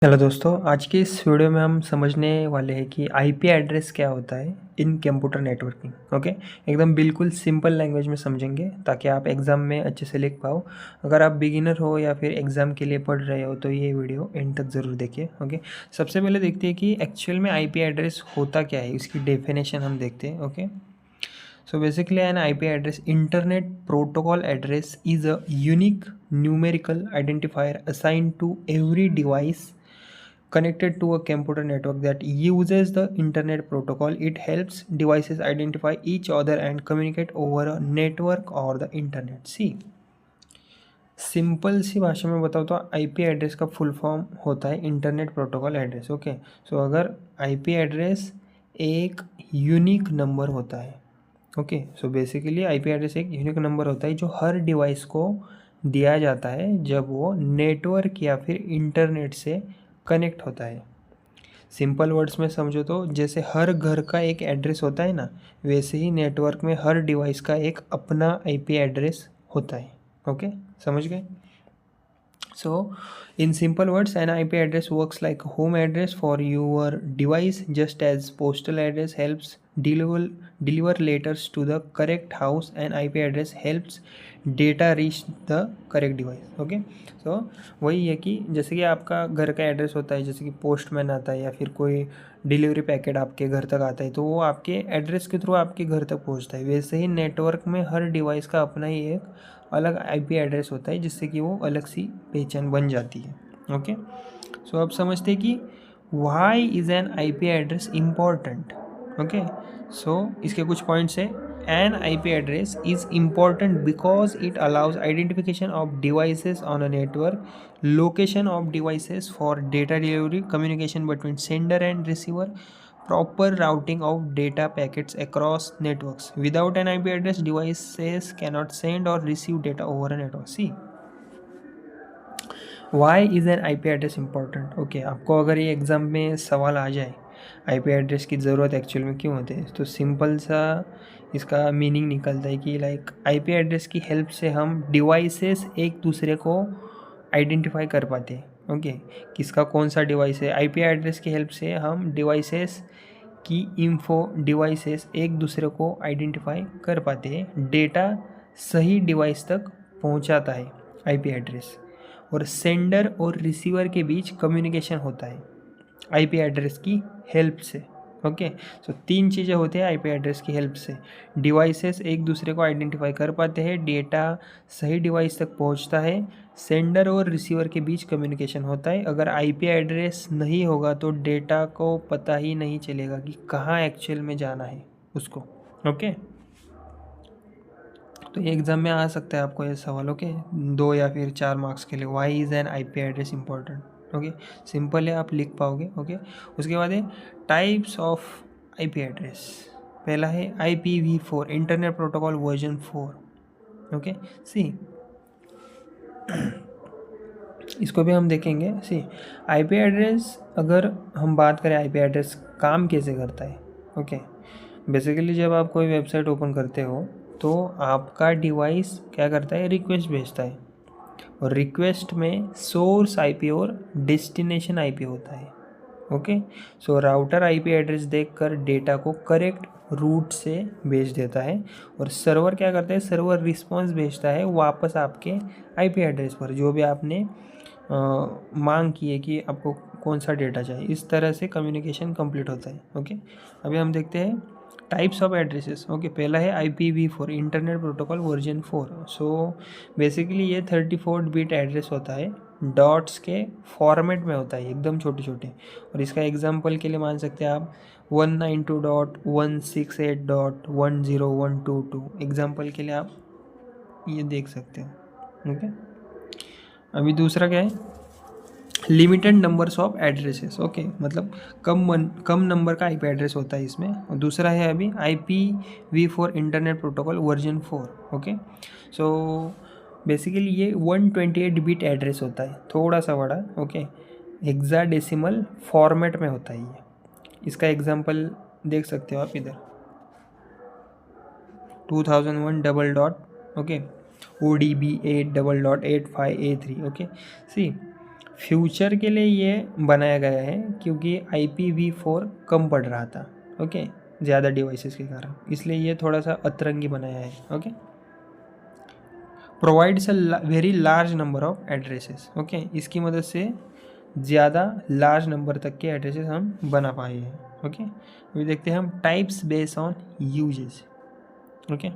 Hello दोस्तों, आज की इस वीडियो में हम समझने वाले हैं कि आईपी एड्रेस क्या होता है इन कंप्यूटर नेटवर्किंग। ओके, एकदम बिल्कुल सिंपल लैंग्वेज में समझेंगे ताकि आप एग्ज़ाम में अच्छे से लिख पाओ। अगर आप बिगिनर हो या फिर एग्ज़ाम के लिए पढ़ रहे हो तो ये वीडियो एंड तक ज़रूर देखिए। ओके, सबसे पहले देखते हैं कि एक्चुअल में आईपी एड्रेस होता क्या है, इसकी डेफिनेशन हम देखते हैं। Okay, so basically an IP address, internet protocol address, is a unique numerical identifier assigned to every device connected to a computer network that uses the internet protocol. It helps devices identify each other and communicate over a network or the internet. See, simple सी भाषा में बताओ तो IP address का full form होता है internet protocol address. Okay, so अगर IP address एक यूनिक नंबर होता है। Okay, so basically IP address एक यूनिक नंबर होता है जो हर डिवाइस को दिया जाता है जब वो नेटवर्क या फिर इंटरनेट से कनेक्ट होता है। सिंपल वर्ड्स में समझो तो जैसे हर घर का एक एड्रेस होता है ना, वैसे ही नेटवर्क में हर डिवाइस का एक अपना आईपी एड्रेस होता है। ओके, समझ गए? So, in simple words, an IP address works like a home address for your device, just as postal address helps deliver letters to the correct house, and IP address helps data reach the correct device. Okay, so वही है कि जैसे कि आपका घर का address होता है, जैसे कि पोस्टमैन आता है या फिर कोई डिलीवरी पैकेट आपके घर तक आता है तो वो आपके एड्रेस के थ्रू आपके घर तक पहुंचता है। वैसे ही नेटवर्क में हर डिवाइस का अपना ही एक अलग आईपी एड्रेस होता है जिससे कि वो अलग सी पहचान बन जाती है। ओके, सो अब समझते हैं कि why is an IP address important. Okay, so इसके कुछ पॉइंट्स है। An IP address is important because it allows identification of devices on a network, location of devices for data delivery, communication between sender and receiver, proper routing of data packets across networks. Without an IP address, devices cannot send or receive data over a network. See, why is an IP address important? Okay, आपको अगर ये exam में सवाल आ जाए IP address की ज़रूरत actual में क्यों होती है, तो सिंपल सा इसका मीनिंग निकलता है कि लाइक आईपी एड्रेस की हेल्प से हम डिवाइसेस एक दूसरे को आइडेंटिफाई कर पाते हैं। ओके, किसका कौन सा डिवाइस है, आईपी एड्रेस की हेल्प से हम डिवाइसेस की इंफो डिवाइसेस एक दूसरे को आइडेंटिफाई कर पाते हैं। डेटा सही डिवाइस तक पहुंचाता है आईपी एड्रेस, और सेंडर और रिसीवर के बीच कम्युनिकेशन होता है आईपी एड्रेस की हेल्प से। ओके, सो तीन चीज़ें होती हैं आईपी एड्रेस की हेल्प से। डिवाइसेस एक दूसरे को आइडेंटिफाई कर पाते हैं, डेटा सही डिवाइस तक पहुंचता है, सेंडर और रिसीवर के बीच कम्युनिकेशन होता है। अगर आईपी एड्रेस नहीं होगा तो डेटा को पता ही नहीं चलेगा कि कहाँ एक्चुअल में जाना है उसको। ओके, तो ये एग्ज़ाम में आ सकता है आपको ये सवाल। ओके, 2 या फिर 4 मार्क्स के लिए। Why is an IP address important. Okay, simple है, आप लिख पाओगे। ओके, उसके बाद है टाइप्स ऑफ आईपी एड्रेस। पहला है IPv4, internet protocol version 4। Okay, see इसको भी हम देखेंगे। सी, आईपी एड्रेस, अगर हम बात करें आईपी एड्रेस काम कैसे करता है। ओके, बेसिकली जब आप कोई वेबसाइट ओपन करते हो तो आपका डिवाइस क्या करता है, रिक्वेस्ट भेजता है, और रिक्वेस्ट में सोर्स आईपी और डेस्टिनेशन आईपी होता है। Okay, so router IP address देखकर डेटा को करेक्ट रूट से भेज देता है, और सर्वर क्या करता है, सर्वर रिस्पॉन्स भेजता है वापस आपके आईपी एड्रेस पर जो भी आपने मांग की है कि आपको कौन सा डेटा चाहिए। इस तरह से कम्युनिकेशन कंप्लीट होता है। ओके, अभी हम देखते हैं टाइप्स ऑफ एड्रेसेस। ओके, पहला है IPv4, internet protocol version 4। So basically ये 34 बिट एड्रेस होता है, डॉट्स के फॉर्मेट में होता है, एकदम छोटे छोटे। और इसका एग्जांपल के लिए मान सकते हैं आप 192.168.10122 एग्जांपल के लिए आप ये देख सकते हो। ओके, अभी दूसरा क्या है, limited numbers of addresses. Okay, मतलब कम नंबर का आईपी एड्रेस होता है इसमें। और दूसरा है अभी IPv4, internet protocol version 4। Okay, so basically ये 128 बिट एड्रेस होता है, थोड़ा सा बड़ा। ओके, हेक्साडेसिमल फॉर्मेट में होता है ये। इसका एग्जांपल देख सकते हो आप इधर, 2001 double dot. Okay, ODB 8 double dot 85A3। Okay, see future के लिए ये बनाया गया है क्योंकि IPv4 कम पड़ रहा था, ओके, ज़्यादा डिवाइसेस के कारण, इसलिए ये थोड़ा सा अतरंगी बनाया है, okay. Provides a very large number of addresses, okay, इसकी मदद से ज़्यादा लार्ज नंबर तक के एड्रेसेस हम बना पाए हैं, ओके। अभी देखते हैं हम types based on uses, okay.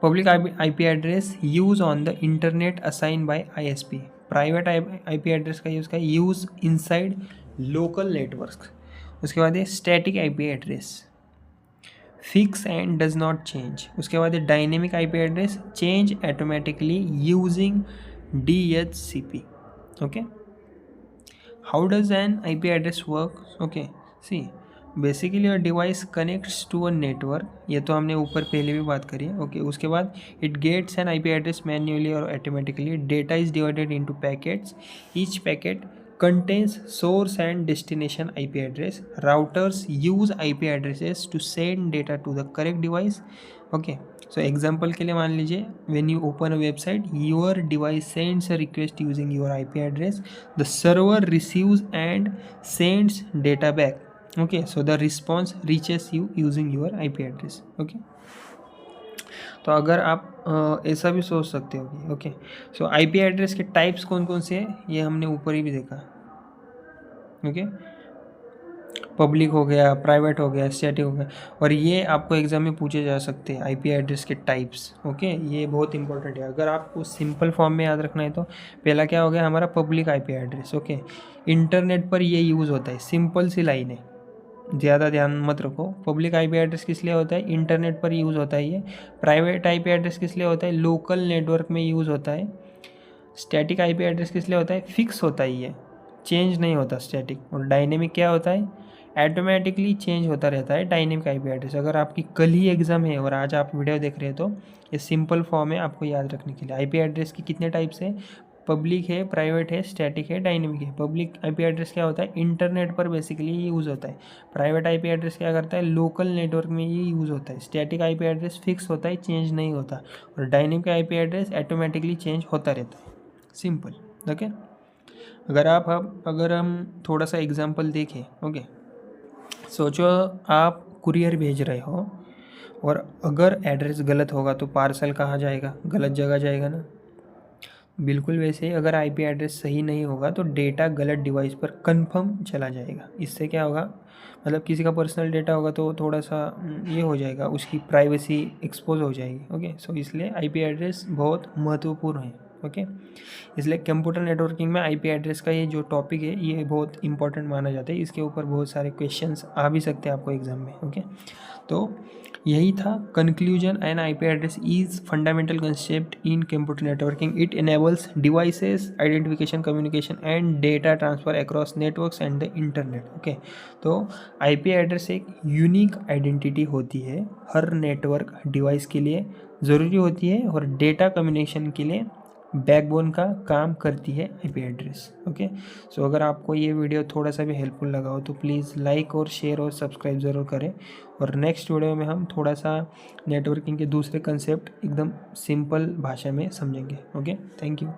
Public IP address use on the internet assign by ISP। Private IP address का यूज़ का यूज़ इनसाइड लोकल नेटवर्क। उसके बाद ये static IP address, fix and does not change. उसके बाद ये dynamic IP address, change automatically using DHCP, okay. How does an IP address work? Okay, see, basically a device connects to a network, ये तो हमने ऊपर पहले भी बात करी है, ओके। उसके बाद it gets an IP address manually or automatically. Data is divided into packets. Each packet contains source and destination IP address. Routers use IP addresses to send data to the correct device, okay. So example के लिए मान लीजिए when you open a website, your device sends a request using your IP address. The server receives and sends data back, okay. So the response reaches you using your IP address, okay. तो अगर आप ऐसा भी सोच सकते हो, okay. सो IP address के types कौन कौन से हैं ये हमने ऊपर ही भी देखा, ओके। पब्लिक हो गया, प्राइवेट हो गया, स्टैटिक हो गया, और ये आपको एग्जाम में पूछे जा सकते हैं IP एड्रेस के टाइप्स, ओके। ये बहुत इंपॉर्टेंट है। अगर आपको सिंपल फॉर्म में याद रखना है तो पहला क्या हो गया हमारा public IP address, okay. Internet पर ये यूज़ होता है, सिंपल सी लाइन है, ज़्यादा ध्यान मत रखो। पब्लिक IP एड्रेस किस लिए होता है? इंटरनेट पर यूज़ होता है ये। प्राइवेट IP एड्रेस किस लिए होता है? लोकल नेटवर्क में यूज़ होता है। स्टैटिक IP एड्रेस किस लिए होता है? फिक्स होता है ये, चेंज नहीं होता स्टैटिक। और डायनेमिक क्या होता है? ऑटोमेटिकली चेंज होता रहता है डायनेमिक IP एड्रेस। अगर आपकी कल ही एग्ज़ाम है और आज आप वीडियो देख रहे हो तो ये सिंपल फॉर्म है आपको याद रखने के लिए। IP एड्रेस की कितने टाइप्स है? पब्लिक है, प्राइवेट है, स्टैटिक है, डायनेमिक है। पब्लिक IP एड्रेस क्या होता है? इंटरनेट पर बेसिकली ये यूज़ होता है। प्राइवेट IP एड्रेस क्या करता है? लोकल नेटवर्क में ये यूज़ होता है। स्टैटिक IP एड्रेस फिक्स होता है, चेंज नहीं होता। और dynamic IP address automatically change होता रहता है। Simple, okay. अगर हम थोड़ा सा एग्जाम्पल देखें, ओके। सोचो आप कुरियर भेज रहे हो और अगर एड्रेस गलत होगा तो पार्सल कहाँ जाएगा? गलत जगह जाएगा ना। बिल्कुल वैसे ही अगर IP एड्रेस सही नहीं होगा तो डेटा गलत डिवाइस पर कंफर्म चला जाएगा। इससे क्या होगा, मतलब किसी का पर्सनल डेटा होगा तो थोड़ा सा ये हो जाएगा, उसकी प्राइवेसी एक्सपोज हो जाएगी, ओके। सो इसलिए IP एड्रेस बहुत महत्वपूर्ण है, ओके। इसलिए कंप्यूटर नेटवर्किंग में IP एड्रेस का ये जो टॉपिक है ये बहुत इंपॉर्टेंट माना जाता है। इसके ऊपर बहुत सारे क्वेश्चंस आ भी सकते हैं आपको एग्जाम में, ओके। तो यही था conclusion. An IP address is fundamental concept in computer networking. It enables devices identification, communication and data transfer across networks and the internet, okay. तो IP एड्रेस एक यूनिक आइडेंटिटी होती है, हर नेटवर्क डिवाइस के लिए ज़रूरी होती है और डेटा कम्युनिकेशन के लिए बैकबोन का काम करती है IP एड्रेस, ओके। सो अगर आपको ये वीडियो थोड़ा सा भी हेल्पफुल लगा हो तो प्लीज़ लाइक और शेयर और सब्सक्राइब ज़रूर करें। और नेक्स्ट वीडियो में हम थोड़ा सा नेटवर्किंग के दूसरे कंसेप्ट एकदम सिंपल भाषा में समझेंगे, ओके। Thank you.